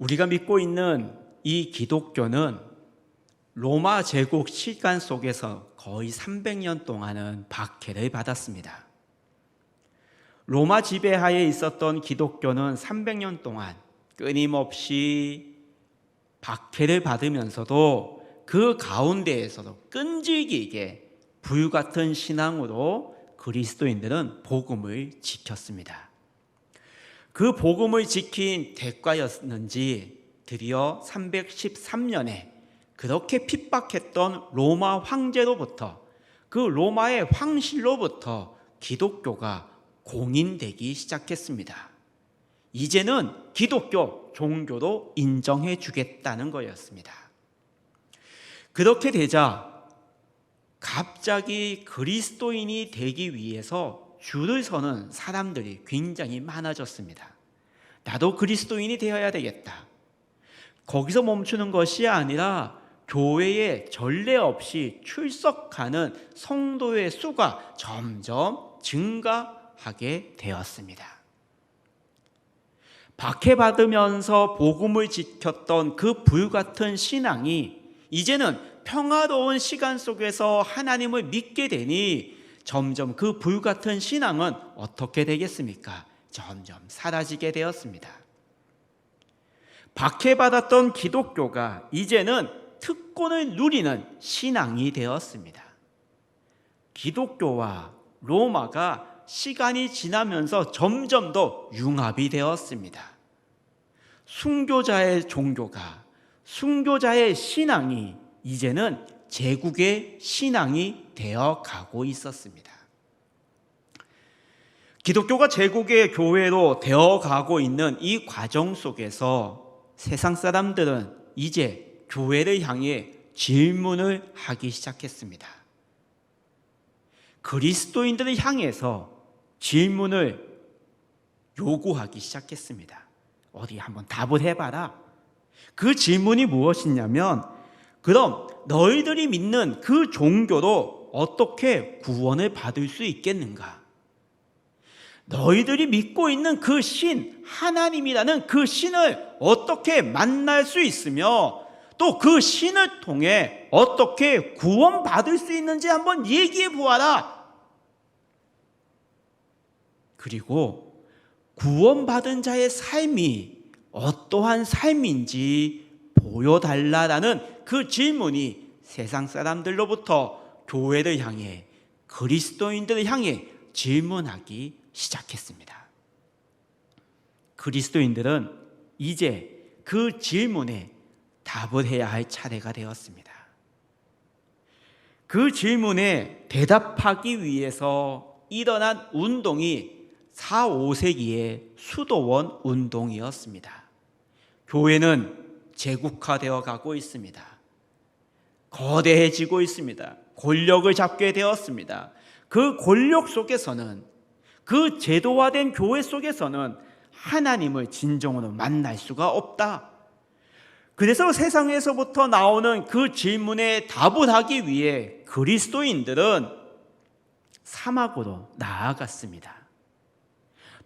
우리가 믿고 있는 이 기독교는 로마 제국 시간 속에서 거의 300년 동안은 박해를 받았습니다. 로마 지배하에 있었던 기독교는 300년 동안 끊임없이 박해를 받으면서도 그 가운데에서도 끈질기게 불같은 신앙으로 그리스도인들은 복음을 지켰습니다. 그 복음을 지킨 대가였는지 드디어 313년에 그렇게 핍박했던 로마 황제로부터, 그 로마의 황실로부터 기독교가 공인되기 시작했습니다. 이제는 기독교 종교로 인정해 주겠다는 거였습니다. 그렇게 되자 갑자기 그리스도인이 되기 위해서 줄을 서는 사람들이 굉장히 많아졌습니다. 나도 그리스도인이 되어야 되겠다. 거기서 멈추는 것이 아니라 교회에 전례 없이 출석하는 성도의 수가 점점 증가하게 되었습니다. 박해받으면서 복음을 지켰던 그 불같은 신앙이 이제는 평화로운 시간 속에서 하나님을 믿게 되니 점점 그 불같은 신앙은 어떻게 되겠습니까? 점점 사라지게 되었습니다. 박해받았던 기독교가 이제는 특권을 누리는 신앙이 되었습니다. 기독교와 로마가 시간이 지나면서 점점 더 융합이 되었습니다. 순교자의 종교가, 순교자의 신앙이 이제는 제국의 신앙이 되어 가고 있었습니다. 기독교가 제국의 교회로 되어 가고 있는 이 과정 속에서 세상 사람들은 이제 교회를 향해 질문을 하기 시작했습니다. 그리스도인들을 향해서 질문을 요구하기 시작했습니다. 어디 한번 답을 해봐라. 그 질문이 무엇이냐면, 그럼 너희들이 믿는 그 종교로 어떻게 구원을 받을 수 있겠는가? 너희들이 믿고 있는 그 신, 하나님이라는 그 신을 어떻게 만날 수 있으며 또 그 신을 통해 어떻게 구원받을 수 있는지 한번 얘기해 보아라. 그리고 구원받은 자의 삶이 어떠한 삶인지 보여달라라는 그 질문이 세상 사람들로부터 교회를 향해, 그리스도인들을 향해 질문하기 시작했습니다. 그리스도인들은 이제 그 질문에 답을 해야 할 차례가 되었습니다. 그 질문에 대답하기 위해서 일어난 운동이 4, 5세기의 수도원 운동이었습니다. 교회는 제국화되어 가고 있습니다. 거대해지고 있습니다. 권력을 잡게 되었습니다. 그 권력 속에서는, 그 제도화된 교회 속에서는 하나님을 진정으로 만날 수가 없다. 그래서 세상에서부터 나오는 그 질문에 답을 하기 위해 그리스도인들은 사막으로 나아갔습니다.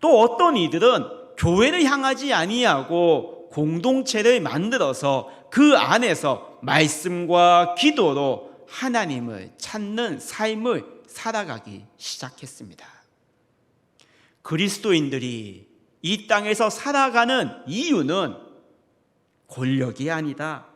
또 어떤 이들은 교회를 향하지 아니하고 공동체를 만들어서 그 안에서 말씀과 기도로 하나님을 찾는 삶을 살아가기 시작했습니다. 그리스도인들이 이 땅에서 살아가는 이유는 권력이 아니다,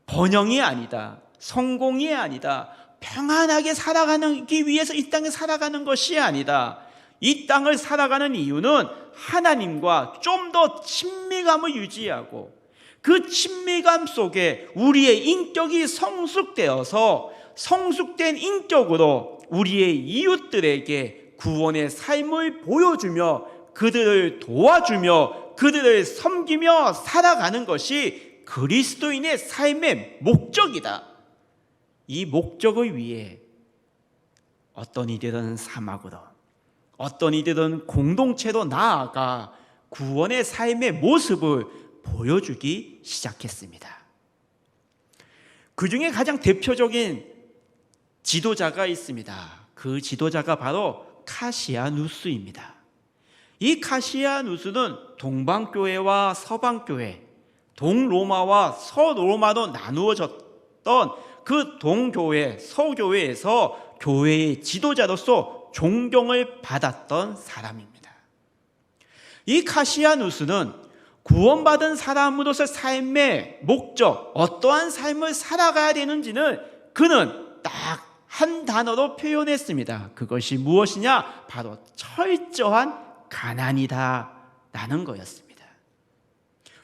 번영이 아니다, 성공이 아니다, 평안하게 살아가기 위해서 이 땅에 살아가는 것이 아니다. 이 땅을 살아가는 이유는 하나님과 좀 더 친밀감을 유지하고 그 친밀감 속에 우리의 인격이 성숙되어서 성숙된 인격으로 우리의 이웃들에게 구원의 삶을 보여주며 그들을 도와주며 그들을 섬기며 살아가는 것이 그리스도인의 삶의 목적이다. 이 목적을 위해 어떤 이들은 사막으로, 어떤 이들은 공동체로 나아가 구원의 삶의 모습을 보여주기 시작했습니다. 그 중에 가장 대표적인 지도자가 있습니다. 그 지도자가 바로 카시아누스입니다. 이 카시아누스는 동방교회와 서방교회, 동로마와 서로마로 나누어졌던 그 동교회, 서교회에서 교회의 지도자로서 존경을 받았던 사람입니다. 이 카시아누스는 구원받은 사람으로서 삶의 목적, 어떠한 삶을 살아가야 되는지는 그는 딱 한 단어로 표현했습니다. 그것이 무엇이냐? 바로 철저한 가난이다 라는 거였습니다.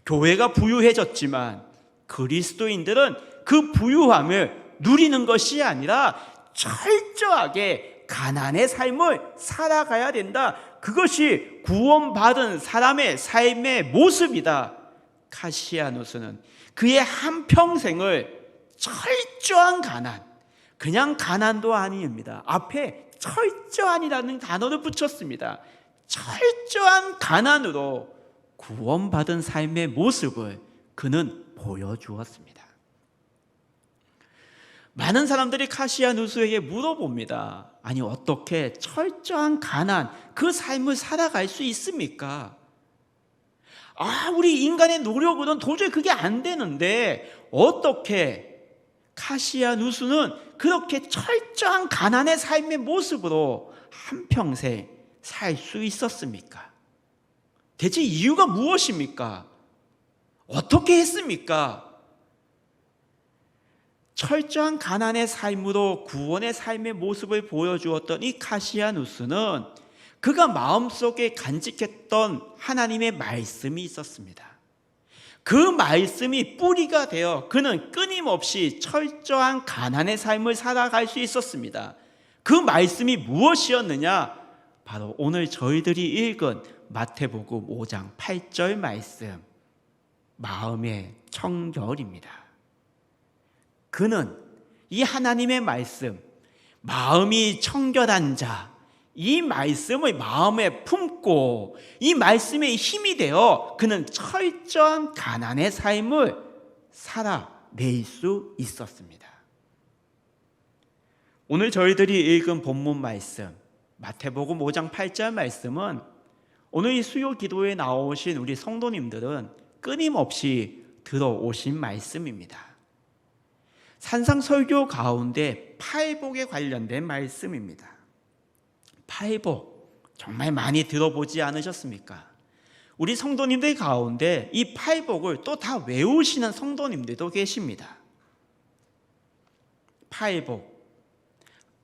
교회가 부유해졌지만 그리스도인들은 그 부유함을 누리는 것이 아니라 철저하게 가난의 삶을 살아가야 된다. 그것이 구원받은 사람의 삶의 모습이다. 카시아누스는 그의 한평생을 철저한 가난, 그냥 가난도 아닙니다. 앞에 철저한이라는 단어를 붙였습니다. 철저한 가난으로 구원받은 삶의 모습을 그는 보여주었습니다. 많은 사람들이 카시아누스에게 물어봅니다. 아니, 어떻게 철저한 가난, 그 삶을 살아갈 수 있습니까? 우리 인간의 노력으로는 도저히 그게 안 되는데 어떻게 카시아누스는 그렇게 철저한 가난의 삶의 모습으로 한평생 살 수 있었습니까? 대체 이유가 무엇입니까? 어떻게 했습니까? 철저한 가난의 삶으로 구원의 삶의 모습을 보여주었던 이 카시아누스는 그가 마음속에 간직했던 하나님의 말씀이 있었습니다. 그 말씀이 뿌리가 되어 그는 끊임없이 철저한 가난의 삶을 살아갈 수 있었습니다. 그 말씀이 무엇이었느냐? 바로 오늘 저희들이 읽은 마태복음 5장 8절 말씀, 마음의 청결입니다. 그는 이 하나님의 말씀, 마음이 청결한 자, 이 말씀을 마음에 품고 이 말씀의 힘이 되어 그는 철저한 가난의 삶을 살아낼 수 있었습니다. 오늘 저희들이 읽은 본문 말씀, 마태복음 5장 8절 말씀은 오늘 이 수요 기도에 나오신 우리 성도님들은 끊임없이 들어오신 말씀입니다. 산상설교 가운데 팔복에 관련된 말씀입니다. 팔복 정말 많이 들어보지 않으셨습니까? 우리 성도님들 가운데 이 팔복을 또 다 외우시는 성도님들도 계십니다. 팔복,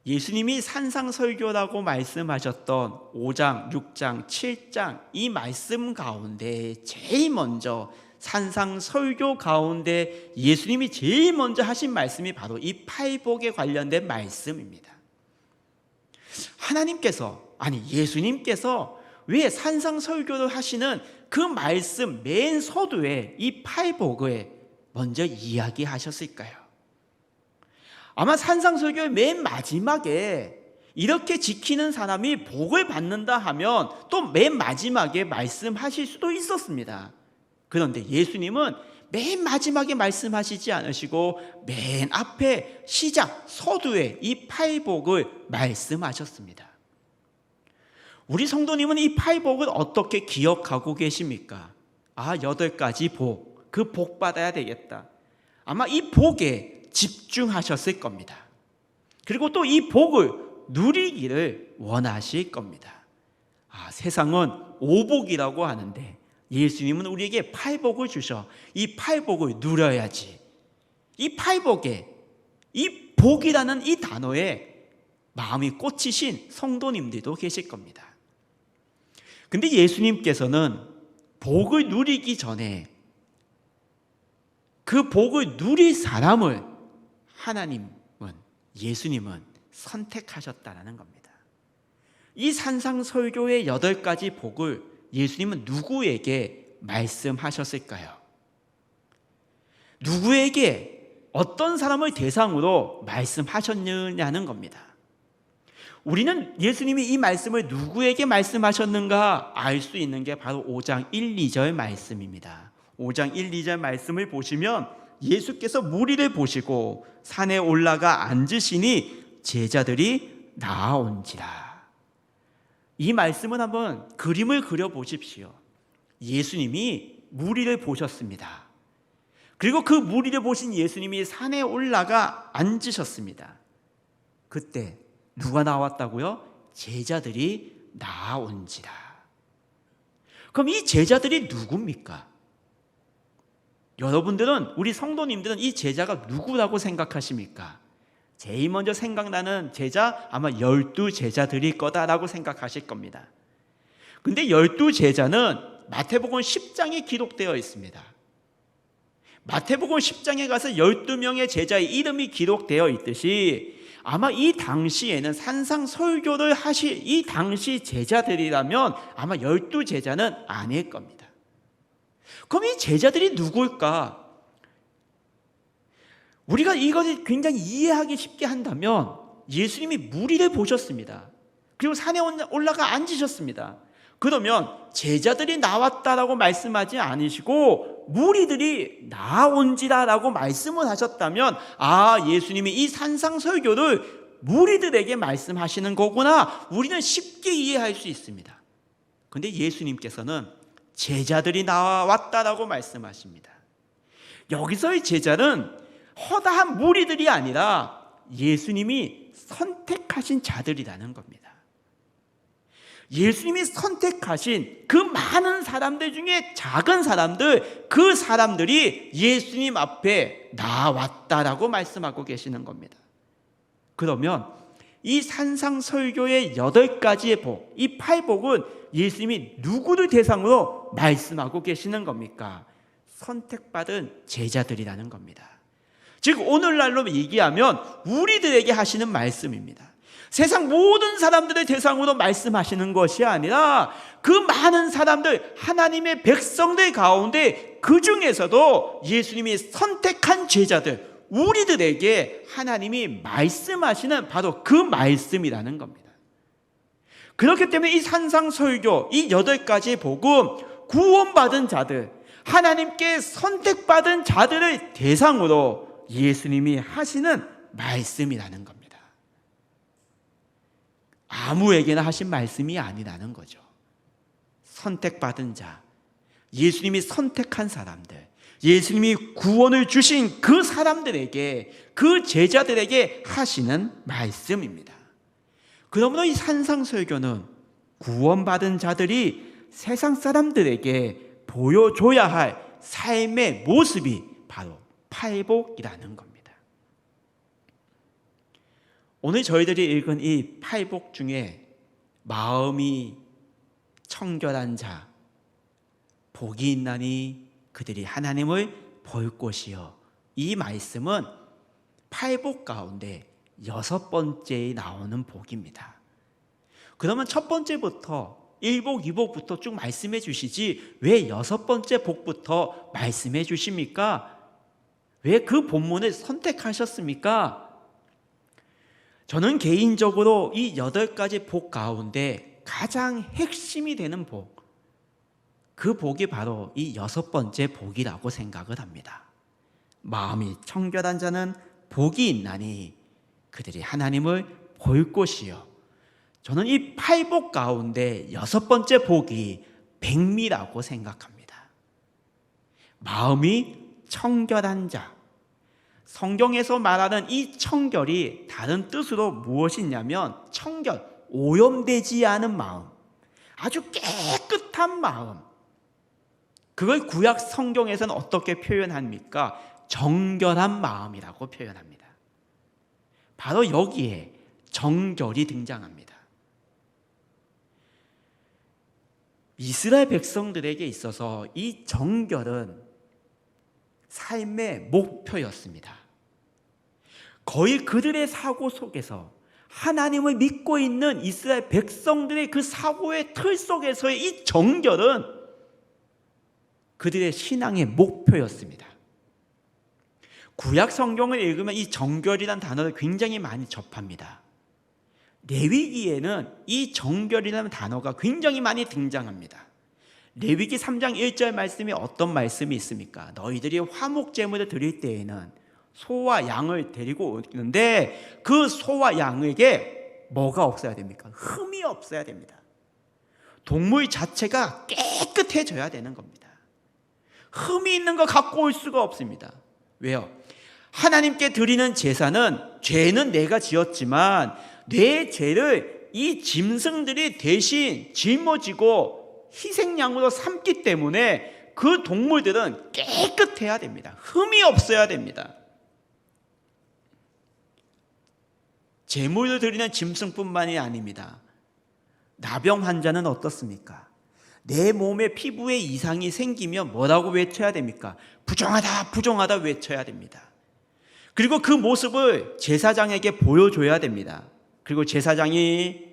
예수님이 산상설교라고 말씀하셨던 5장, 6장, 7장 이 말씀 가운데 제일 먼저 산상설교 가운데 예수님이 제일 먼저 하신 말씀이 바로 이 팔복에 관련된 말씀입니다. 예수님께서 왜 산상설교를 하시는 그 말씀 맨 서두에 이 팔복을 먼저 이야기하셨을까요? 아마 산상설교의 맨 마지막에 이렇게 지키는 사람이 복을 받는다 하면 또 맨 마지막에 말씀하실 수도 있었습니다. 그런데 예수님은 맨 마지막에 말씀하시지 않으시고 맨 앞에 시작 서두에 이 팔복을 말씀하셨습니다. 우리 성도님은 이 팔복을 어떻게 기억하고 계십니까? 8가지 복, 그 복 받아야 되겠다. 아마 이 복에 집중하셨을 겁니다. 그리고 또 이 복을 누리기를 원하실 겁니다. 세상은 오복이라고 하는데 예수님은 우리에게 팔복을 주셔. 이 팔복을 누려야지. 이 팔복에, 이 복이라는 이 단어에 마음이 꽂히신 성도님들도 계실 겁니다. 근데 예수님께서는 복을 누리기 전에 그 복을 누릴 사람을 예수님은 선택하셨다는 겁니다. 이 산상설교의 8가지 복을 예수님은 누구에게 말씀하셨을까요? 누구에게 어떤 사람을 대상으로 말씀하셨느냐는 겁니다. 우리는 예수님이 이 말씀을 누구에게 말씀하셨는가 알 수 있는 게 바로 5장 1, 2절 말씀입니다. 5장 1, 2절 말씀을 보시면 예수께서 무리를 보시고 산에 올라가 앉으시니 제자들이 나아온지라. 이 말씀은 한번 그림을 그려 보십시오. 예수님이 무리를 보셨습니다. 그리고 그 무리를 보신 예수님이 산에 올라가 앉으셨습니다. 그때 누가 나왔다고요? 제자들이 나온지라. 그럼 이 제자들이 누굽니까? 여러분들은, 우리 성도님들은 이 제자가 누구라고 생각하십니까? 제일 먼저 생각나는 제자, 아마 12제자들일 거다라고 생각하실 겁니다. 근데 12제자는 마태복음 10장에 기록되어 있습니다. 마태복음 10장에 가서 12명의 제자의 이름이 기록되어 있듯이 아마 이 당시에는 산상설교를 하실 이 당시 제자들이라면 아마 12제자는 아닐 겁니다. 그럼 이 제자들이 누구일까? 우리가 이것을 굉장히 이해하기 쉽게 한다면 예수님이 무리를 보셨습니다. 그리고 산에 올라가 앉으셨습니다. 그러면 제자들이 나왔다라고 말씀하지 않으시고 무리들이 나온지라라고 말씀을 하셨다면, 예수님이 이 산상설교를 무리들에게 말씀하시는 거구나, 우리는 쉽게 이해할 수 있습니다. 그런데 예수님께서는 제자들이 나왔다라고 말씀하십니다. 여기서의 제자는 허다한 무리들이 아니라 예수님이 선택하신 자들이라는 겁니다. 예수님이 선택하신 그 많은 사람들 중에 작은 사람들, 그 사람들이 예수님 앞에 나왔다라고 말씀하고 계시는 겁니다. 그러면 이 산상설교의 8가지의 복, 이 8복은 예수님이 누구를 대상으로 말씀하고 계시는 겁니까? 선택받은 제자들이라는 겁니다. 즉 오늘날로 얘기하면 우리들에게 하시는 말씀입니다. 세상 모든 사람들을 대상으로 말씀하시는 것이 아니라 그 많은 사람들, 하나님의 백성들 가운데 그 중에서도 예수님이 선택한 제자들, 우리들에게 하나님이 말씀하시는 바로 그 말씀이라는 겁니다. 그렇기 때문에 이 산상설교, 이 8가지의 복음, 구원받은 자들, 하나님께 선택받은 자들을 대상으로 예수님이 하시는 말씀이라는 겁니다. 아무에게나 하신 말씀이 아니라는 거죠. 선택받은 자, 예수님이 선택한 사람들, 예수님이 구원을 주신 그 사람들에게, 그 제자들에게 하시는 말씀입니다. 그러므로 이 산상설교는 구원받은 자들이 세상 사람들에게 보여줘야 할 삶의 모습이 바로 팔복이라는 겁니다. 오늘 저희들이 읽은 이 8복 중에 마음이 청결한 자, 복이 있나니 그들이 하나님을 볼 것이요, 이 말씀은 8복 가운데 6번째에 나오는 복입니다. 그러면 첫 번째부터 1복, 2복부터 쭉 말씀해 주시지 왜 6번째 복부터 말씀해 주십니까? 왜 그 본문을 선택하셨습니까? 저는 개인적으로 이 8가지 복 가운데 가장 핵심이 되는 복, 그 복이 바로 이 6번째 복이라고 생각을 합니다. 마음이 청결한 자는 복이 있나니 그들이 하나님을 볼 것이요. 저는 이 8복 가운데 6번째 복이 백미라고 생각합니다. 마음이 청결한 자, 성경에서 말하는 이 청결이 다른 뜻으로 무엇이냐면 청결, 오염되지 않은 마음, 아주 깨끗한 마음, 그걸 구약 성경에서는 어떻게 표현합니까? 정결한 마음이라고 표현합니다. 바로 여기에 정결이 등장합니다. 이스라엘 백성들에게 있어서 이 정결은 삶의 목표였습니다. 거의 그들의 사고 속에서, 하나님을 믿고 있는 이스라엘 백성들의 그 사고의 틀 속에서의 이 정결은 그들의 신앙의 목표였습니다. 구약 성경을 읽으면 이 정결이라는 단어를 굉장히 많이 접합니다. 레위기에는 이 정결이라는 단어가 굉장히 많이 등장합니다. 레위기 3장 1절 말씀이 어떤 말씀이 있습니까? 너희들이 화목 제물을 드릴 때에는 소와 양을 데리고 오는데 그 소와 양에게 뭐가 없어야 됩니까? 흠이 없어야 됩니다. 동물 자체가 깨끗해져야 되는 겁니다. 흠이 있는 거 갖고 올 수가 없습니다. 왜요? 하나님께 드리는 제사는, 죄는 내가 지었지만 내 죄를 이 짐승들이 대신 짊어지고 희생양으로 삼기 때문에 그 동물들은 깨끗해야 됩니다. 흠이 없어야 됩니다. 제물을 드리는 짐승뿐만이 아닙니다. 나병 환자는 어떻습니까? 내 몸에 피부에 이상이 생기면 뭐라고 외쳐야 됩니까? 부정하다, 부정하다 외쳐야 됩니다. 그리고 그 모습을 제사장에게 보여줘야 됩니다. 그리고 제사장이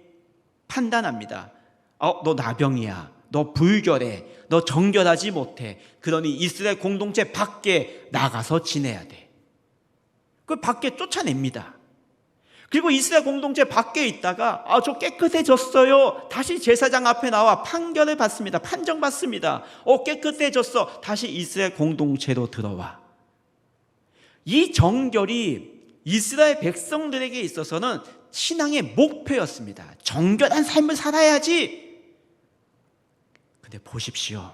판단합니다. 너 나병이야. 너 불결해. 너 정결하지 못해. 그러니 이스라엘 공동체 밖에 나가서 지내야 돼. 그 밖에 쫓아냅니다. 그리고 이스라엘 공동체 밖에 있다가 저 깨끗해졌어요. 다시 제사장 앞에 나와 판결을 받습니다. 판정받습니다. 깨끗해졌어. 다시 이스라엘 공동체로 들어와. 이 정결이 이스라엘 백성들에게 있어서는 신앙의 목표였습니다. 정결한 삶을 살아야지. 근데 보십시오.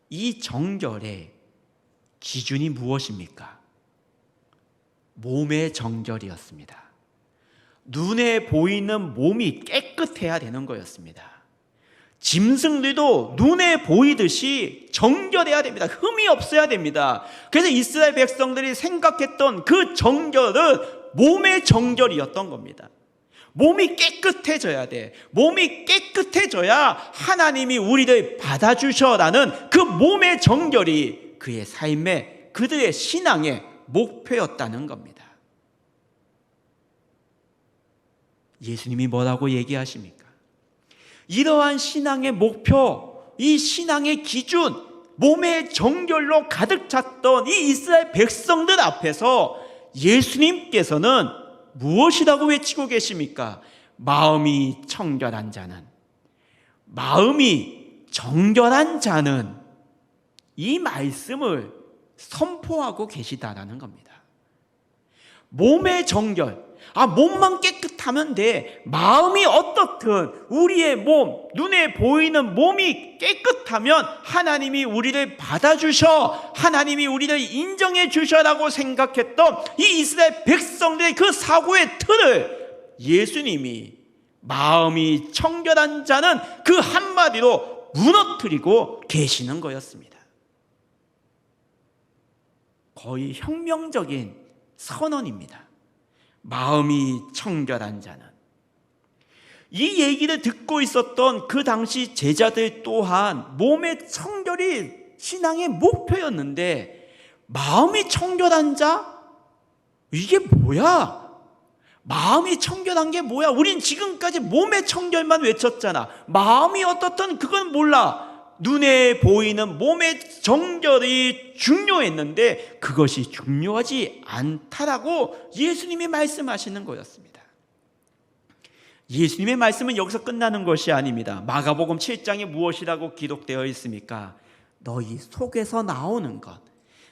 이 정결의 기준이 무엇입니까? 몸의 정결이었습니다. 눈에 보이는 몸이 깨끗해야 되는 거였습니다. 짐승들도 눈에 보이듯이 정결해야 됩니다. 흠이 없어야 됩니다. 그래서 이스라엘 백성들이 생각했던 그 정결은 몸의 정결이었던 겁니다. 몸이 깨끗해져야 돼. 몸이 깨끗해져야 하나님이 우리를 받아주셔라는 그 몸의 정결이 그의 삶의, 그들의 신앙의 목표였다는 겁니다. 예수님이 뭐라고 얘기하십니까? 이러한 신앙의 목표, 이 신앙의 기준, 몸의 정결로 가득 찼던 이 이스라엘 백성들 앞에서 예수님께서는 무엇이라고 외치고 계십니까? 마음이 청결한 자는, 마음이 정결한 자는, 이 말씀을 선포하고 계시다라는 겁니다. 몸의 정결, 몸만 깨끗하면 돼. 마음이 어떻든 우리의 몸, 눈에 보이는 몸이 깨끗하면 하나님이 우리를 받아주셔, 하나님이 우리를 인정해 주셔라고 생각했던 이 이스라엘 백성들의 그 사고의 틀을 예수님이 마음이 청결한 자는 그 한마디로 무너뜨리고 계시는 거였습니다. 거의 혁명적인 선언입니다. 마음이 청결한 자는. 이 얘기를 듣고 있었던 그 당시 제자들 또한 몸의 청결이 신앙의 목표였는데, 마음이 청결한 자? 이게 뭐야? 마음이 청결한 게 뭐야? 우린 지금까지 몸의 청결만 외쳤잖아. 마음이 어떻든 그건 몰라. 눈에 보이는 몸의 정결이 중요했는데 그것이 중요하지 않다라고 예수님이 말씀하시는 거였습니다. 예수님의 말씀은 여기서 끝나는 것이 아닙니다. 마가복음 7장에 무엇이라고 기록되어 있습니까? 너희 속에서 나오는 것,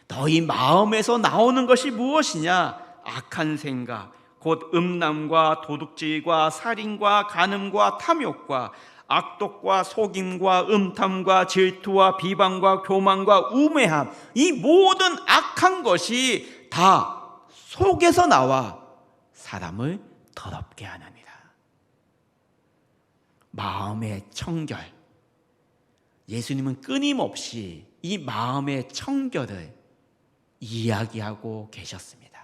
너희 마음에서 나오는 것이 무엇이냐? 악한 생각, 곧 음란과 도둑질과 살인과 간음과 탐욕과 악독과 속임과 음탐과 질투와 비방과 교만과 우매함, 이 모든 악한 것이 다 속에서 나와 사람을 더럽게 하느니라. 마음의 청결. 예수님은 끊임없이 이 마음의 청결을 이야기하고 계셨습니다.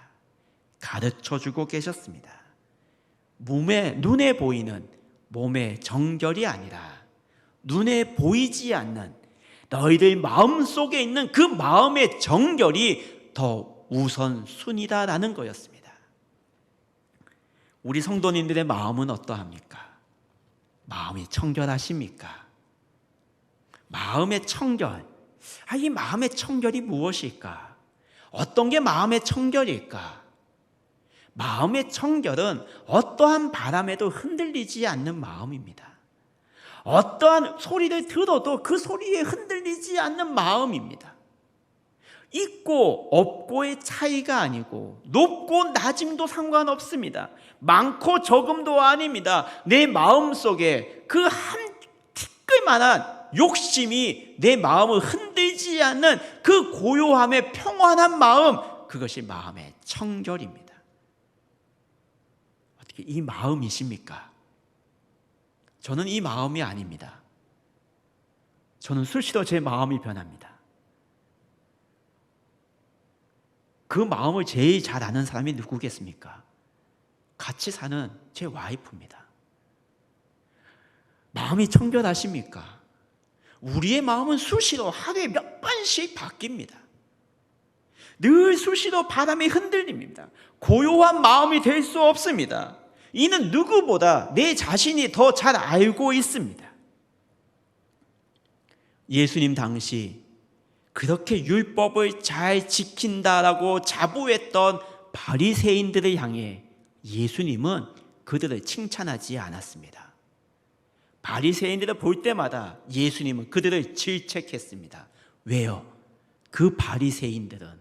가르쳐주고 계셨습니다. 눈에 보이는 몸의 정결이 아니라 눈에 보이지 않는 너희들 마음속에 있는 그 마음의 정결이 더 우선순위다라는 거였습니다. 우리 성도님들의 마음은 어떠합니까? 마음이 청결하십니까? 마음의 청결. 이 마음의 청결이 무엇일까? 어떤 게 마음의 청결일까? 마음의 청결은 어떠한 바람에도 흔들리지 않는 마음입니다. 어떠한 소리를 들어도 그 소리에 흔들리지 않는 마음입니다. 있고 없고의 차이가 아니고 높고 낮음도 상관없습니다. 많고 적음도 아닙니다. 내 마음속에 그 한 티끌만한 욕심이 내 마음을 흔들지 않는 그 고요함의 평안한 마음, 그것이 마음의 청결입니다. 어떻게 이 마음이십니까? 저는 이 마음이 아닙니다. 저는 수시로 제 마음이 변합니다. 그 마음을 제일 잘 아는 사람이 누구겠습니까? 같이 사는 제 와이프입니다. 마음이 청결하십니까? 우리의 마음은 수시로 하루에 몇 번씩 바뀝니다. 늘 수시로 바람에 흔들립니다. 고요한 마음이 될 수 없습니다. 이는 누구보다 내 자신이 더 잘 알고 있습니다. 예수님 당시 그렇게 율법을 잘 지킨다라고 자부했던 바리새인들을 향해 예수님은 그들을 칭찬하지 않았습니다. 바리새인들을 볼 때마다 예수님은 그들을 질책했습니다. 왜요? 그 바리새인들은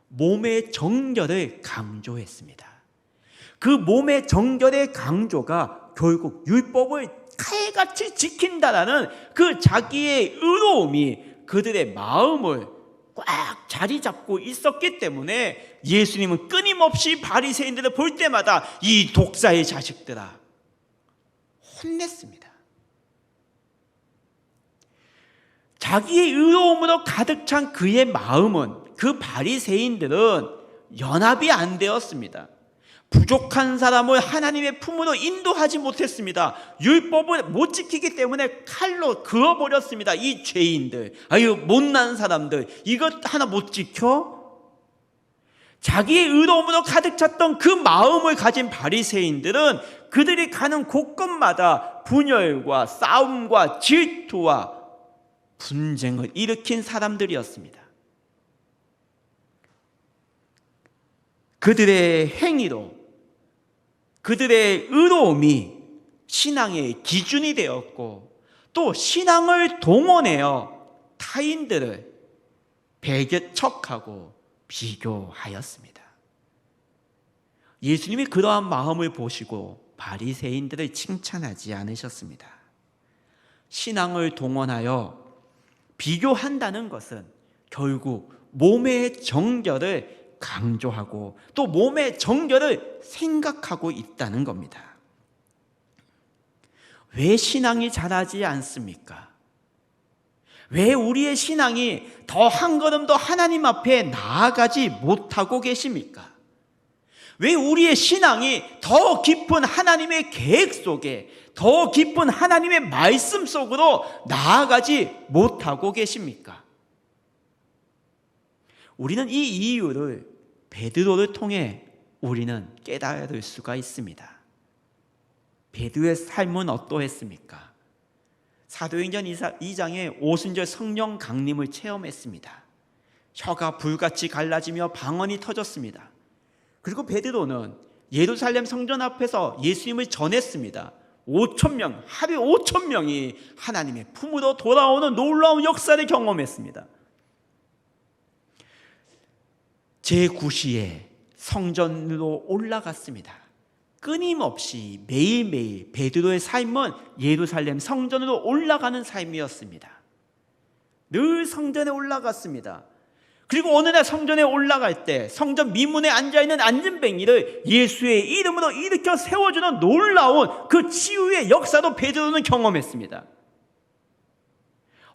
몸의 정결을 강조했습니다. 그 몸의 정결의 강조가 결국 율법을 칼같이 지킨다라는 그 자기의 의로움이 그들의 마음을 꽉 자리 잡고 있었기 때문에 예수님은 끊임없이 바리새인들을 볼 때마다 이 독사의 자식들아 혼냈습니다. 자기의 의로움으로 가득 찬 그의 마음은, 그 바리새인들은 연합이 안 되었습니다. 부족한 사람을 하나님의 품으로 인도하지 못했습니다. 율법을 못 지키기 때문에 칼로 그어버렸습니다. 이 죄인들, 아유 못난 사람들, 이것 하나 못 지켜? 자기의 의로움으로 가득 찼던 그 마음을 가진 바리새인들은 그들이 가는 곳곳마다 분열과 싸움과 질투와 분쟁을 일으킨 사람들이었습니다. 그들의 행위로 그들의 의로움이 신앙의 기준이 되었고, 또 신앙을 동원하여 타인들을 배격척하고 비교하였습니다. 예수님이 그러한 마음을 보시고 바리새인들을 칭찬하지 않으셨습니다. 신앙을 동원하여 비교한다는 것은 결국 몸의 정결을 강조하고 또 몸의 정결을 생각하고 있다는 겁니다. 왜 신앙이 자라지 않습니까? 왜 우리의 신앙이 더 한 걸음 더 하나님 앞에 나아가지 못하고 계십니까? 왜 우리의 신앙이 더 깊은 하나님의 계획 속에, 더 깊은 하나님의 말씀 속으로 나아가지 못하고 계십니까? 우리는 이 이유를 베드로를 통해 우리는 깨달을 수가 있습니다. 베드로의 삶은 어떠했습니까? 사도행전 2장에 오순절 성령 강림을 체험했습니다. 혀가 불같이 갈라지며 방언이 터졌습니다. 그리고 베드로는 예루살렘 성전 앞에서 예수님을 전했습니다. 5,000명, 하루에 5,000명이 하나님의 품으로 돌아오는 놀라운 역사를 경험했습니다. 제9시에 성전으로 올라갔습니다. 끊임없이 매일매일 베드로의 삶은 예루살렘 성전으로 올라가는 삶이었습니다. 늘 성전에 올라갔습니다. 그리고 어느 날 성전에 올라갈 때 성전 미문에 앉아있는 안진뱅이를 예수의 이름으로 일으켜 세워주는 놀라운 그 치유의 역사도 베드로는 경험했습니다.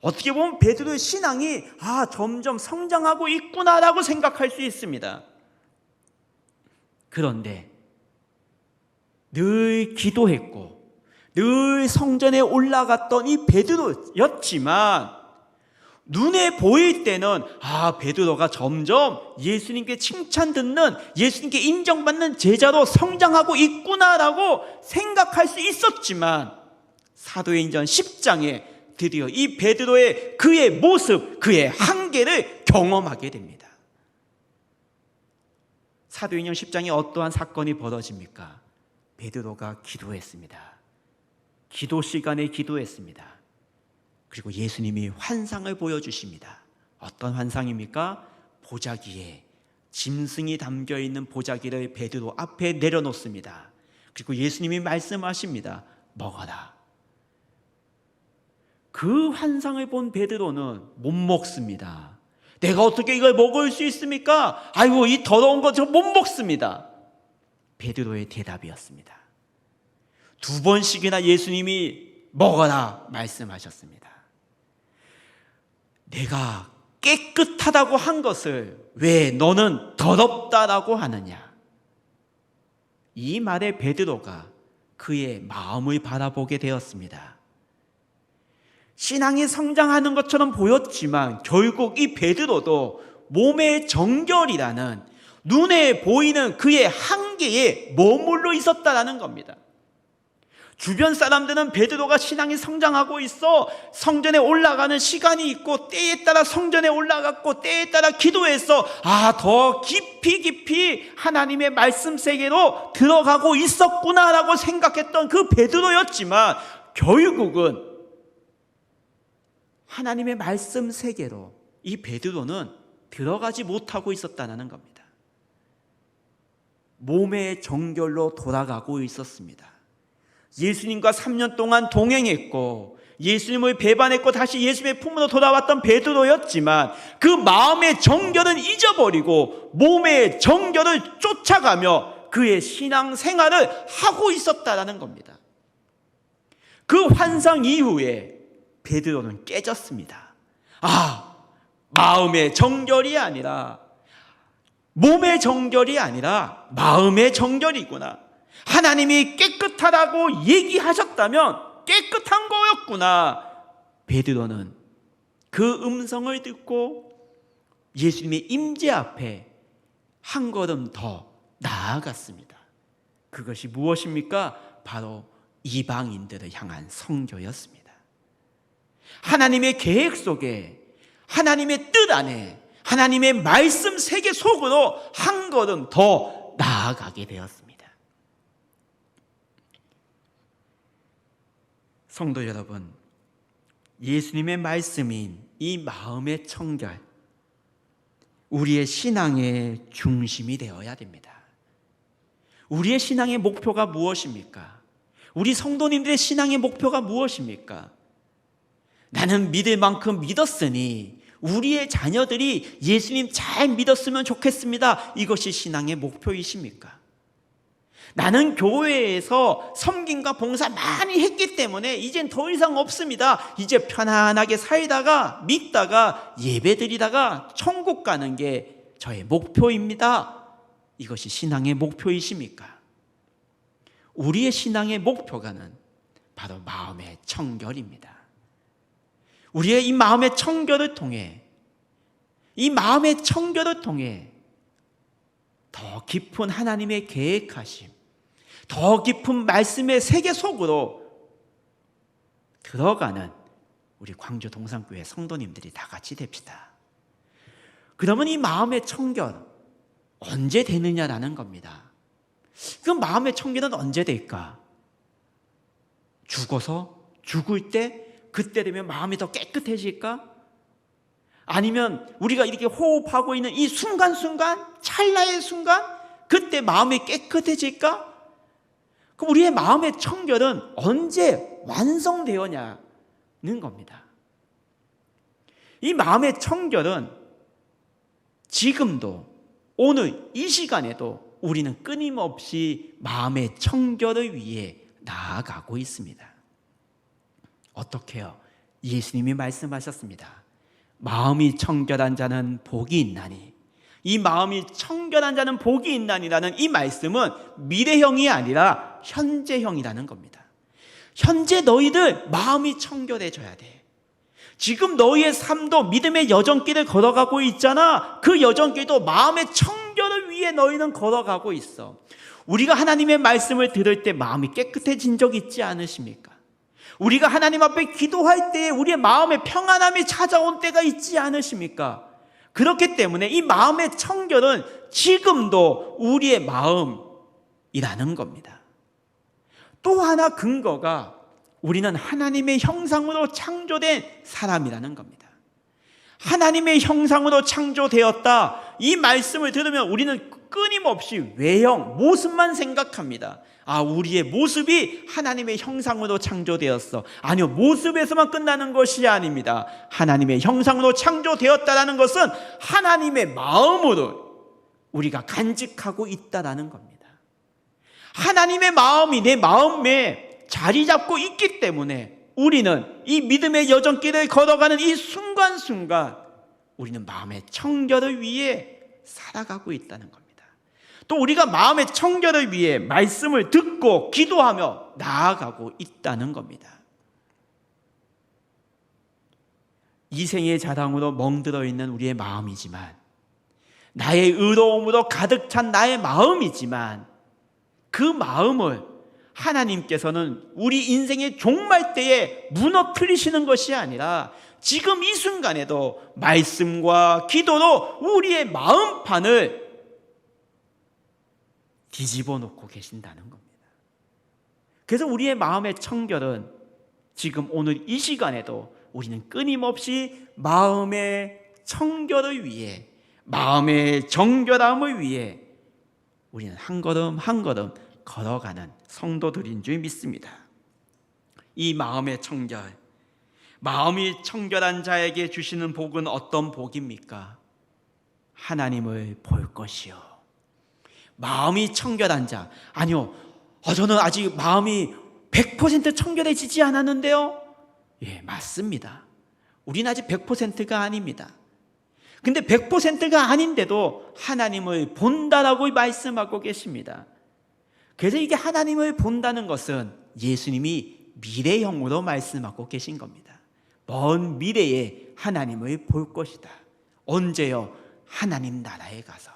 어떻게 보면 베드로의 신앙이 점점 성장하고 있구나라고 생각할 수 있습니다. 그런데 늘 기도했고 늘 성전에 올라갔던 이 베드로였지만 눈에 보일 때는 베드로가 점점 예수님께 칭찬 듣는, 예수님께 인정받는 제자로 성장하고 있구나라고 생각할 수 있었지만 사도행전 10장에 드디어 이 베드로의 그의 모습, 그의 한계를 경험하게 됩니다. 사도행전 10장에 어떠한 사건이 벌어집니까? 베드로가 기도했습니다. 기도 시간에 기도했습니다. 그리고 예수님이 환상을 보여주십니다. 어떤 환상입니까? 보자기에 짐승이 담겨있는 보자기를 베드로 앞에 내려놓습니다. 그리고 예수님이 말씀하십니다. 먹어라. 그 환상을 본 베드로는 못 먹습니다. 내가 어떻게 이걸 먹을 수 있습니까? 아이고, 이 더러운 거 저 못 먹습니다. 베드로의 대답이었습니다. 2번씩이나 예수님이 먹어라 말씀하셨습니다. 내가 깨끗하다고 한 것을 왜 너는 더럽다라고 하느냐? 이 말에 베드로가 그의 마음을 바라보게 되었습니다. 신앙이 성장하는 것처럼 보였지만 결국 이 베드로도 몸의 정결이라는 눈에 보이는 그의 한계에 머물러 있었다라는 겁니다. 주변 사람들은 베드로가 신앙이 성장하고 있어 성전에 올라가는 시간이 있고 때에 따라 성전에 올라갔고 때에 따라 기도해서 더 깊이 하나님의 말씀 세계로 들어가고 있었구나라고 생각했던 그 베드로였지만 결국은 하나님의 말씀 세계로 이 베드로는 들어가지 못하고 있었다는 겁니다. 몸의 정결로 돌아가고 있었습니다. 예수님과 3년 동안 동행했고 예수님을 배반했고 다시 예수님의 품으로 돌아왔던 베드로였지만 그 마음의 정결은 잊어버리고 몸의 정결을 쫓아가며 그의 신앙 생활을 하고 있었다는 겁니다. 그 환상 이후에 베드로는 깨졌습니다. 마음의 정결이 아니라 몸의 정결이 아니라 마음의 정결이구나. 하나님이 깨끗하다고 얘기하셨다면 깨끗한 거였구나. 베드로는 그 음성을 듣고 예수님의 임재 앞에 한 걸음 더 나아갔습니다. 그것이 무엇입니까? 바로 이방인들을 향한 선교였습니다. 하나님의 계획 속에 하나님의 뜻 안에 하나님의 말씀 세계 속으로 한 걸음 더 나아가게 되었습니다. 성도 여러분, 예수님의 말씀인 이 마음의 청결, 우리의 신앙의 중심이 되어야 됩니다. 우리의 신앙의 목표가 무엇입니까? 우리 성도님들의 신앙의 목표가 무엇입니까? 나는 믿을 만큼 믿었으니 우리의 자녀들이 예수님 잘 믿었으면 좋겠습니다. 이것이 신앙의 목표이십니까? 나는 교회에서 섬김과 봉사 많이 했기 때문에 이젠 더 이상 없습니다. 이제 편안하게 살다가 믿다가 예배드리다가 천국 가는 게 저의 목표입니다. 이것이 신앙의 목표이십니까? 우리의 신앙의 목표가는 바로 마음의 청결입니다. 우리의 이 마음의 청결을 통해 더 깊은 하나님의 계획하심, 더 깊은 말씀의 세계 속으로 들어가는 우리 광주 동산교회 성도님들이 다 같이 됩시다. 그러면 이 마음의 청결 언제 되느냐라는 겁니다. 그 마음의 청결은 언제 될까? 죽을 때 그때 되면 마음이 더 깨끗해질까? 아니면 우리가 이렇게 호흡하고 있는 이 순간순간, 찰나의 순간, 그때 마음이 깨끗해질까? 그럼 우리의 마음의 청결은 언제 완성되었냐는 겁니다. 이 마음의 청결은 지금도, 오늘 이 시간에도 우리는 끊임없이 마음의 청결을 위해 나아가고 있습니다. 어떻게요? 예수님이 말씀하셨습니다. 마음이 청결한 자는 복이 있나니. 이 마음이 청결한 자는 복이 있나니라는 이 말씀은 미래형이 아니라 현재형이라는 겁니다. 현재 너희들 마음이 청결해져야 돼. 지금 너희의 삶도 믿음의 여정길을 걸어가고 있잖아. 그 여정길도 마음의 청결을 위해 너희는 걸어가고 있어. 우리가 하나님의 말씀을 들을 때 마음이 깨끗해진 적 있지 않으십니까? 우리가 하나님 앞에 기도할 때 우리의 마음에 평안함이 찾아온 때가 있지 않으십니까? 그렇기 때문에 이 마음의 청결은 지금도 우리의 마음이라는 겁니다. 또 하나 근거가 우리는 하나님의 형상으로 창조된 사람이라는 겁니다. 하나님의 형상으로 창조되었다. 이 말씀을 들으면 우리는 끊임없이 외형, 모습만 생각합니다. 아, 우리의 모습이 하나님의 형상으로 창조되었어. 아니요, 모습에서만 끝나는 것이 아닙니다. 하나님의 형상으로 창조되었다는 것은 하나님의 마음으로 우리가 간직하고 있다는 겁니다. 하나님의 마음이 내 마음에 자리 잡고 있기 때문에 우리는 이 믿음의 여정길을 걸어가는 이 순간순간 우리는 마음의 청결을 위해 살아가고 있다는 겁니다. 또 우리가 마음의 청결을 위해 말씀을 듣고 기도하며 나아가고 있다는 겁니다. 이생의 자랑으로 멍들어 있는 우리의 마음이지만, 나의 의로움으로 가득 찬 나의 마음이지만, 그 마음을 하나님께서는 우리 인생의 종말 때에 무너뜨리시는 것이 아니라 지금 이 순간에도 말씀과 기도로 우리의 마음판을 뒤집어 놓고 계신다는 겁니다. 그래서 우리의 마음의 청결은 지금 오늘 이 시간에도 우리는 끊임없이 마음의 청결을 위해, 마음의 정결함을 위해 우리는 한 걸음 한 걸음 걸어가는 성도들인 줄 믿습니다. 이 마음의 청결, 마음이 청결한 자에게 주시는 복은 어떤 복입니까? 하나님을 볼 것이요. 마음이 청결한 자, 아니요, 저는 아직 마음이 100% 청결해지지 않았는데요. 예, 맞습니다. 우리는 아직 100%가 아닙니다. 근데 100%가 아닌데도 하나님을 본다라고 말씀하고 계십니다. 그래서 이게 하나님을 본다는 것은 예수님이 미래형으로 말씀하고 계신 겁니다. 먼 미래에 하나님을 볼 것이다. 언제요? 하나님 나라에 가서.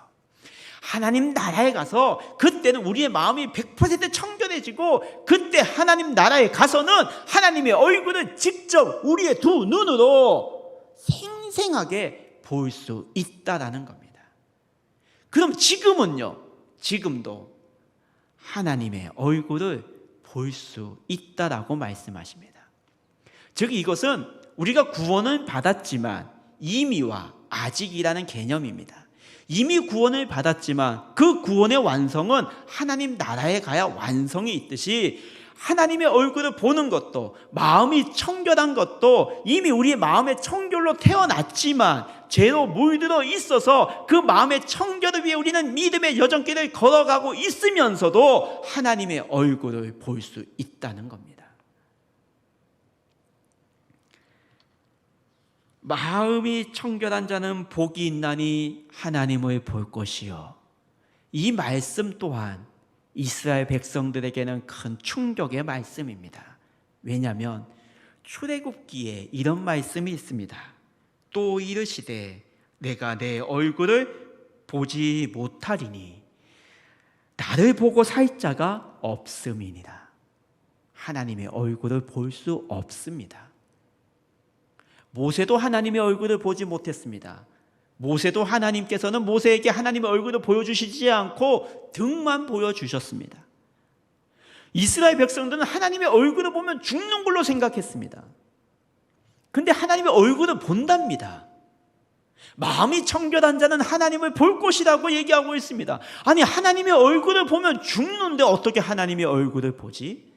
하나님 나라에 가서 그때는 우리의 마음이 100% 청결해지고, 그때 하나님 나라에 가서는 하나님의 얼굴을 직접 우리의 두 눈으로 생생하게 볼 수 있다라는 겁니다. 그럼 지금은요? 지금도 하나님의 얼굴을 볼 수 있다라고 말씀하십니다. 즉 이것은 우리가 구원을 받았지만 이미와 아직이라는 개념입니다. 이미 구원을 받았지만 그 구원의 완성은 하나님 나라에 가야 완성이 있듯이, 하나님의 얼굴을 보는 것도, 마음이 청결한 것도 이미 우리의 마음의 청결로 태어났지만 죄로 물들어 있어서 그 마음의 청결을 위해 우리는 믿음의 여정길을 걸어가고 있으면서도 하나님의 얼굴을 볼 수 있다는 겁니다. 마음이 청결한 자는 복이 있나니 하나님을 볼 것이요. 이 말씀 또한 이스라엘 백성들에게는 큰 충격의 말씀입니다. 왜냐하면 출애굽기에 이런 말씀이 있습니다. 또 이르시되 내가 내 얼굴을 보지 못하리니 나를 보고 살 자가 없음이니라. 하나님의 얼굴을 볼 수 없습니다. 모세도 하나님의 얼굴을 보지 못했습니다. 모세도 하나님께서는 모세에게 하나님의 얼굴을 보여주시지 않고 등만 보여주셨습니다. 이스라엘 백성들은 하나님의 얼굴을 보면 죽는 걸로 생각했습니다. 근데 하나님의 얼굴을 본답니다. 마음이 청결한 자는 하나님을 볼 것이라고 얘기하고 있습니다. 아니, 하나님의 얼굴을 보면 죽는데 어떻게 하나님의 얼굴을 보지?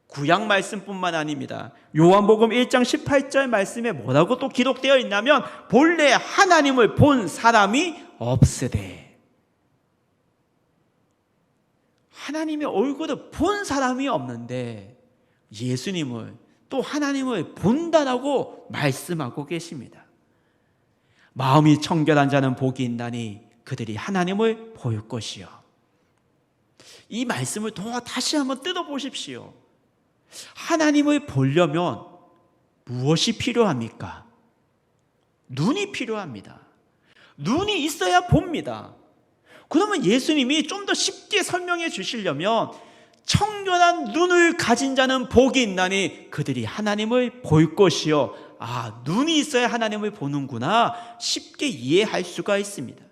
구약 말씀뿐만 아닙니다. 요한복음 1장 18절 말씀에 뭐라고 또 기록되어 있냐면, 본래 하나님을 본 사람이 없으되. 하나님의 얼굴을 본 사람이 없는데 예수님을, 또 하나님을 본다라고 말씀하고 계십니다. 마음이 청결한 자는 복이 있나니 그들이 하나님을 볼 것이요. 이 말씀을 다시 한번 뜯어보십시오. 하나님을 보려면 무엇이 필요합니까? 눈이 필요합니다. 눈이 있어야 봅니다. 그러면 예수님이 좀 더 쉽게 설명해 주시려면, 청결한 눈을 가진 자는 복이 있나니 그들이 하나님을 볼 것이요. 아, 눈이 있어야 하나님을 보는구나, 쉽게 이해할 수가 있습니다.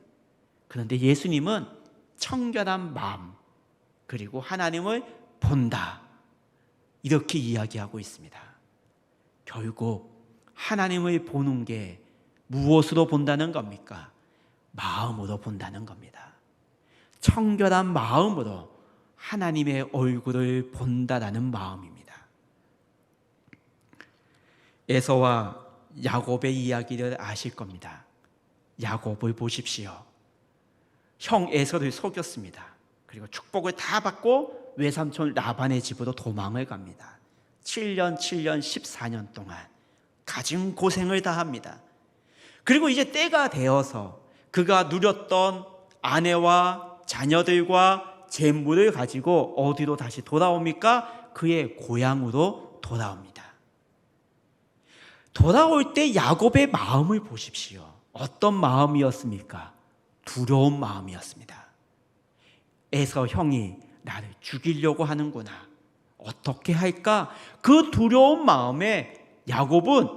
그런데 예수님은 청결한 마음, 그리고 하나님을 본다, 이렇게 이야기하고 있습니다. 결국 하나님을 보는 게 무엇으로 본다는 겁니까? 마음으로 본다는 겁니다. 청결한 마음으로 하나님의 얼굴을 본다라는 마음입니다. 에서와 야곱의 이야기를 아실 겁니다. 야곱을 보십시오. 형 에서를 속였습니다. 그리고 축복을 다 받고 외삼촌 라반의 집으로 도망을 갑니다. 7년 14년 동안 가진 고생을 다 합니다. 그리고 이제 때가 되어서 그가 누렸던 아내와 자녀들과 재물을 가지고 어디로 다시 돌아옵니까? 그의 고향으로 돌아옵니다. 돌아올 때 야곱의 마음을 보십시오. 어떤 마음이었습니까? 두려운 마음이었습니다. 에서 형이 나를 죽이려고 하는구나. 어떻게 할까? 그 두려운 마음에 야곱은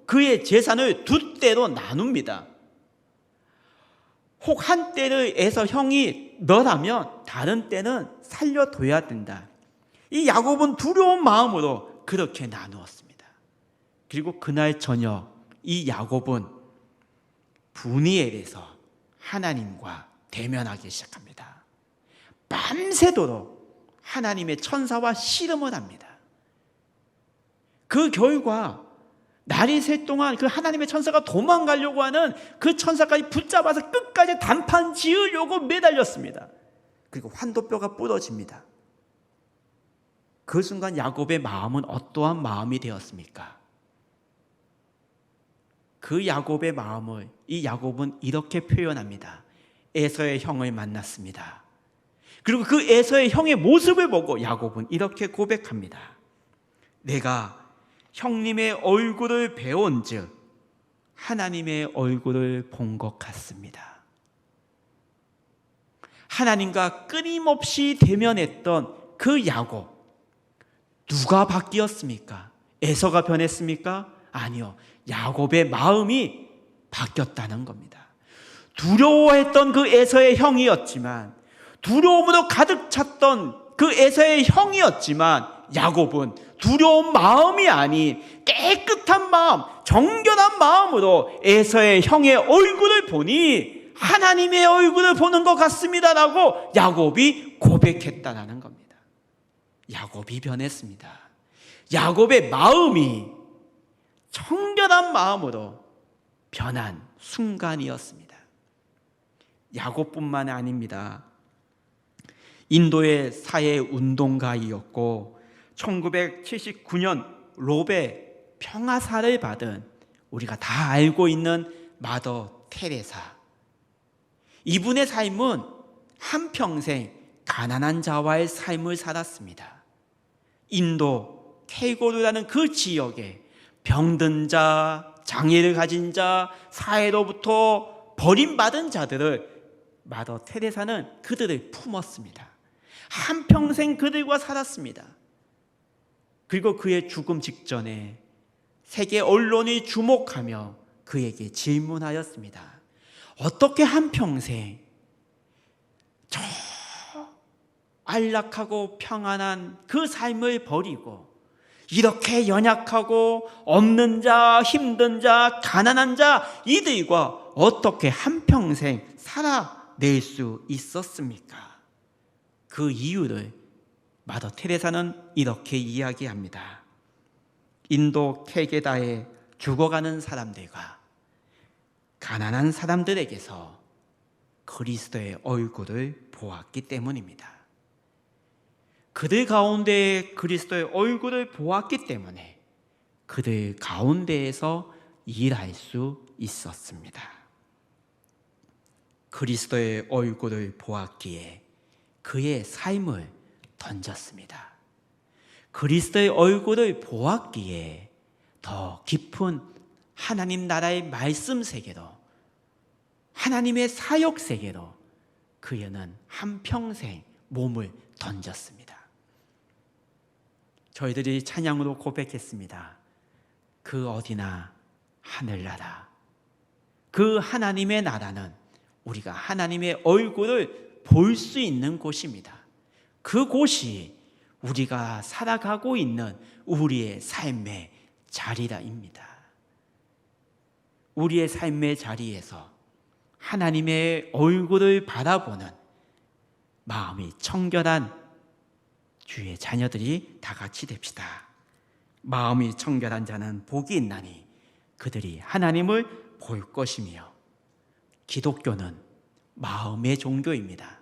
그의 재산을 두 떼로 나눕니다. 혹 한 떼를 에서 형이 너라면 다른 떼는 살려둬야 된다. 이 야곱은 두려운 마음으로 그렇게 나누었습니다. 그리고 그날 저녁 이 야곱은 브니엘에서 하나님과 대면하기 시작합니다. 밤새도록 하나님의 천사와 씨름을 합니다. 그 결과 날이 새 동안 그 하나님의 천사가 도망가려고 하는 그 천사까지 붙잡아서 끝까지 단판 지으려고 매달렸습니다. 그리고 환도뼈가 부러집니다. 그 순간 야곱의 마음은 어떠한 마음이 되었습니까? 그 야곱의 마음을 이 야곱은 이렇게 표현합니다. 에서의 형을 만났습니다. 그리고 그 에서의 형의 모습을 보고 야곱은 이렇게 고백합니다. 내가 형님의 얼굴을 배운즉 하나님의 얼굴을 본 것 같습니다. 하나님과 끊임없이 대면했던 그 야곱, 누가 바뀌었습니까? 에서가 변했습니까? 아니요, 야곱의 마음이 바뀌었다는 겁니다. 두려워했던 그 에서의 형이었지만, 두려움으로 가득 찼던 그 에서의 형이었지만, 야곱은 두려운 마음이 아닌 깨끗한 마음, 정결한 마음으로 에서의 형의 얼굴을 보니 하나님의 얼굴을 보는 것 같습니다라고 야곱이 고백했다는 겁니다. 야곱이 변했습니다. 야곱의 마음이 청결한 마음으로 변한 순간이었습니다. 야곱뿐만 아닙니다. 인도의 사회 운동가이었고 1979년 로베 평화사를 받은 우리가 다 알고 있는 마더 테레사. 이분의 삶은 한평생 가난한 자와의 삶을 살았습니다. 인도 케이고르라는 그 지역에 병든 자, 장애를 가진 자, 사회로부터 버림받은 자들을 마더 테레사는 그들을 품었습니다. 한평생 그들과 살았습니다. 그리고 그의 죽음 직전에 세계 언론이 주목하며 그에게 질문하였습니다. 어떻게 한평생 저 안락하고 평안한 그 삶을 버리고 이렇게 연약하고 없는 자, 힘든 자, 가난한 자 이들과 어떻게 한평생 살아낼 수 있었습니까? 그 이유를 마더 테레사는 이렇게 이야기합니다. 인도 캘게다에 죽어가는 사람들과 가난한 사람들에게서 그리스도의 얼굴을 보았기 때문입니다. 그들 가운데 그리스도의 얼굴을 보았기 때문에 그들 가운데에서 일할 수 있었습니다. 그리스도의 얼굴을 보았기에 그의 삶을 던졌습니다. 그리스도의 얼굴을 보았기에 더 깊은 하나님 나라의 말씀 세계로, 하나님의 사역 세계로 그는 한평생 몸을 던졌습니다. 저희들이 찬양으로 고백했습니다. 그 어디나 하늘나라. 그 하나님의 나라는 우리가 하나님의 얼굴을 볼 수 있는 곳입니다. 그곳이 우리가 살아가고 있는 우리의 삶의 자리라입니다. 우리의 삶의 자리에서 하나님의 얼굴을 바라보는 마음이 청결한 주의 자녀들이 다 같이 됩시다. 마음이 청결한 자는 복이 있나니 그들이 하나님을 볼 것이며. 기독교는 마음의 종교입니다.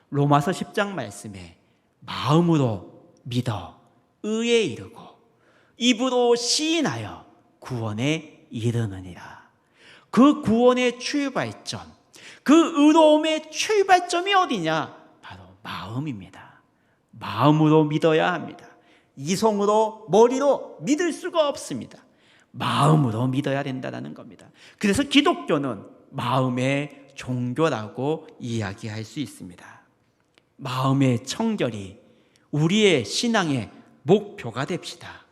로마서 10장 말씀에 마음으로 믿어 의에 이르고 입으로 시인하여 구원에 이르느니라. 그 구원의 출발점, 그 의로움의 출발점이 어디냐? 바로 마음입니다. 마음으로 믿어야 합니다. 이성으로, 머리로 믿을 수가 없습니다. 마음으로 믿어야 된다는 겁니다. 그래서 기독교는 마음의 종교라고 이야기할 수 있습니다. 마음의 청결이 우리의 신앙의 목표가 됩시다.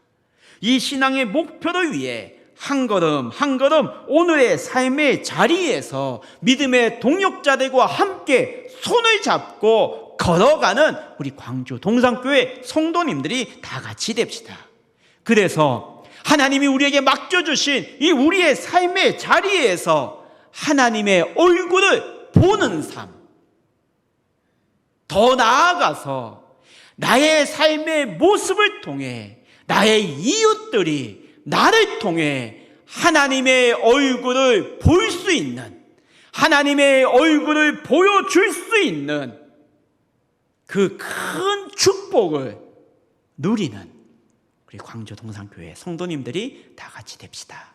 이 신앙의 목표를 위해 한 걸음 한 걸음 오늘의 삶의 자리에서 믿음의 동역자들과 함께 손을 잡고 걸어가는 우리 광주 동산교회 성도님들이 다 같이 됩시다. 그래서 하나님이 우리에게 맡겨주신 이 우리의 삶의 자리에서 하나님의 얼굴을 보는 삶, 더 나아가서 나의 삶의 모습을 통해 나의 이웃들이 나를 통해 하나님의 얼굴을 볼 수 있는, 하나님의 얼굴을 보여줄 수 있는 그 큰 축복을 누리는 우리 광주 동산교회 성도님들이 다 같이 됩시다.